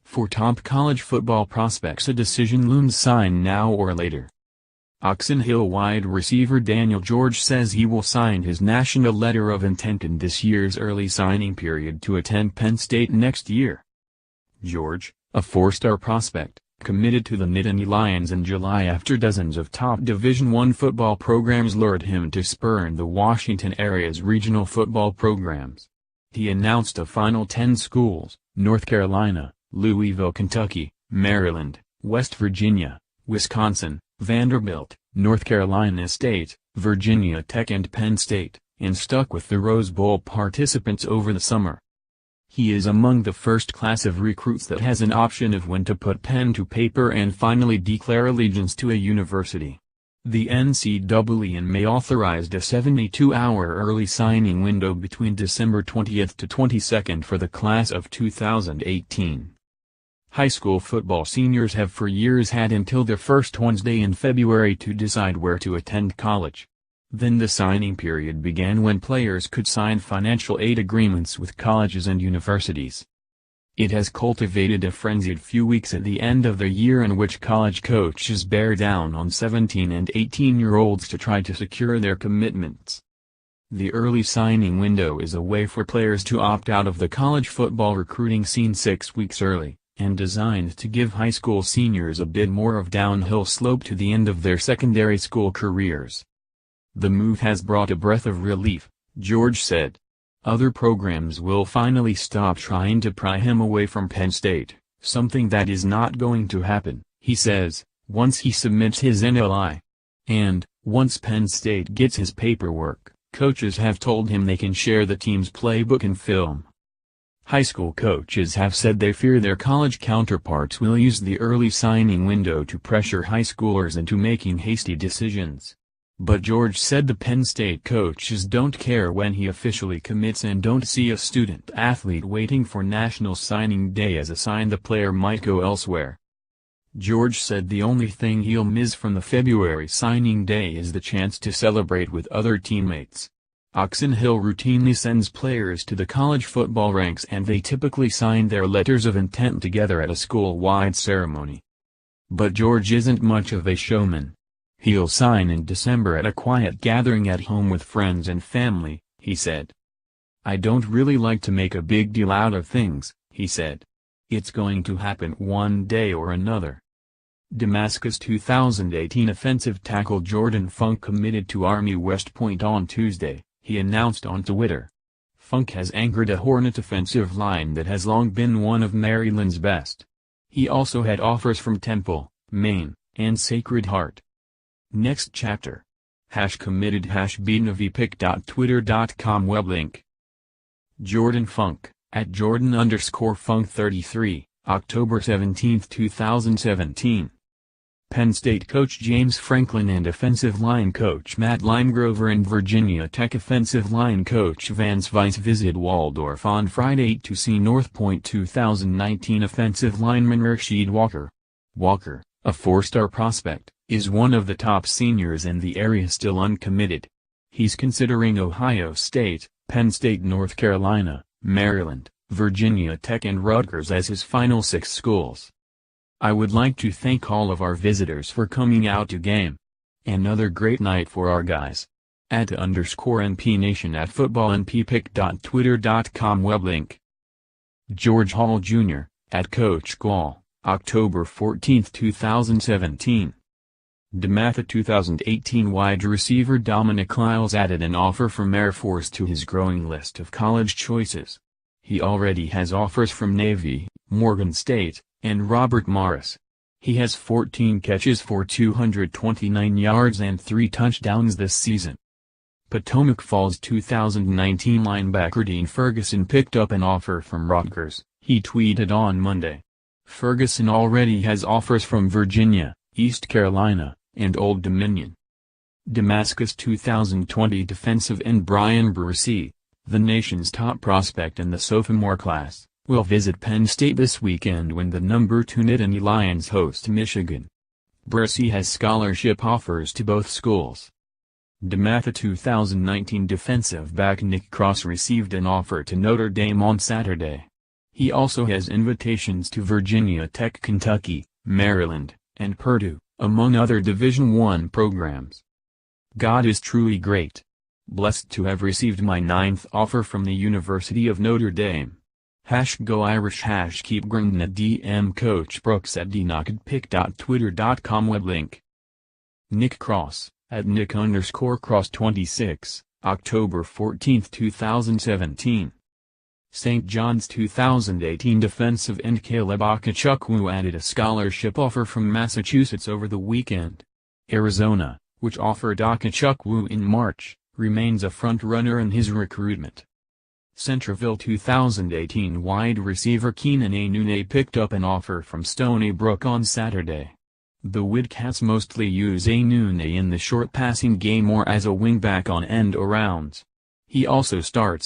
For top college football prospects, a decision looms: sign now or later. Oxon Hill wide receiver Daniel George says he will sign his national letter of intent in this year's early signing period to attend Penn State next year. George, a four-star prospect, committed to the Nittany Lions in July after dozens of top Division I football programs lured him to spurn the Washington area's regional football programs. He announced a final 10 schools: North Carolina, Louisville, Kentucky, Maryland, West Virginia, Wisconsin, Vanderbilt, North Carolina State, Virginia Tech and Penn State, and stuck with the Rose Bowl participants over the summer. He is among the first class of recruits that has an option of when to put pen to paper and finally declare allegiance to a university. The NCAA in May authorized a 72-hour early signing window between December 20th to 22nd for the class of 2018. High school football seniors have for years had until the first Wednesday in February to decide where to attend college. Then the signing period began when players could sign financial aid agreements with colleges and universities. It has cultivated a frenzied few weeks at the end of the year in which college coaches bear down on 17- and 18-year-olds to try to secure their commitments. The early signing window is a way for players to opt out of the college football recruiting scene 6 weeks early, and designed to give high school seniors a bit more of downhill slope to the end of their secondary school careers. The move has brought a breath of relief, George said. Other programs will finally stop trying to pry him away from Penn State, something that is not going to happen, he says, once he submits his NLI. And, once Penn State gets his paperwork, coaches have told him they can share the team's playbook and film. High school coaches have said they fear their college counterparts will use the early signing window to pressure high schoolers into making hasty decisions. But George said the Penn State coaches don't care when he officially commits and don't see a student-athlete waiting for National Signing Day as a sign the player might go elsewhere. George said the only thing he'll miss from the February signing day is the chance to celebrate with other teammates. Oxon Hill routinely sends players to the college football ranks and they typically sign their letters of intent together at a school-wide ceremony. But George isn't much of a showman. He'll sign in December at a quiet gathering at home with friends and family, he said. I don't really like to make a big deal out of things, he said. It's going to happen one day or another. Damascus 2018 offensive tackle Jordan Funk committed to Army West Point on Tuesday, he announced on Twitter. Funk has anchored a Hornet offensive line that has long been one of Maryland's best. He also had offers from Temple, Maine, and Sacred Heart. Next chapter. #committed #bnavpick.twitter.com web link. Jordan Funk, at Jordan_Funk33, October 17, 2017. Penn State coach James Franklin and offensive line coach Matt Limegrover and Virginia Tech offensive line coach Vance Weiss visit Waldorf on Friday to see North Point 2019 offensive lineman Rasheed Walker. Walker, a four-star prospect, is one of the top seniors in the area still uncommitted. He's considering Ohio State, Penn State, North Carolina, Maryland, Virginia Tech and Rutgers as his final 6 schools. I would like to thank all of our visitors for coming out to game. Another great night for our guys. @_NPNation at footballnppick.twitter.com web link. George Hall Jr., at Coach Gall, October 14, 2017. DeMatha 2018 wide receiver Dominic Lyles added an offer from Air Force to his growing list of college choices. He already has offers from Navy, Morgan State, and Robert Morris. He has 14 catches for 229 yards and 3 touchdowns this season. Potomac Falls 2019 linebacker Dean Ferguson picked up an offer from Rutgers, he tweeted on Monday. Ferguson already has offers from Virginia, East Carolina, and Old Dominion. Damascus 2020 defensive end Brian Brucey, the nation's top prospect in the sophomore class, will visit Penn State this weekend when the number 2 Nittany Lions host Michigan. Brucey has scholarship offers to both schools. DeMatha 2019 defensive back Nick Cross received an offer to Notre Dame on Saturday. He also has invitations to Virginia Tech, Kentucky, Maryland, and Purdue, among other Division I programs. God is truly great. Blessed to have received my 9th offer from the University of Notre Dame. #Go Irish #keep grindin' DM Coach Brooks at dknockadpick.twitter.com web link. Nick Cross, at Nick_Cross26, October 14, 2017. St. John's 2018 defensive end Caleb Okechukwu added a scholarship offer from Massachusetts over the weekend. Arizona, which offered Okechukwu in March, remains a front-runner in his recruitment. Centerville 2018 wide receiver Keenan Anune picked up an offer from Stony Brook on Saturday. The Wildcats mostly use Anune in the short passing game or as a wingback on end-arounds. He also starts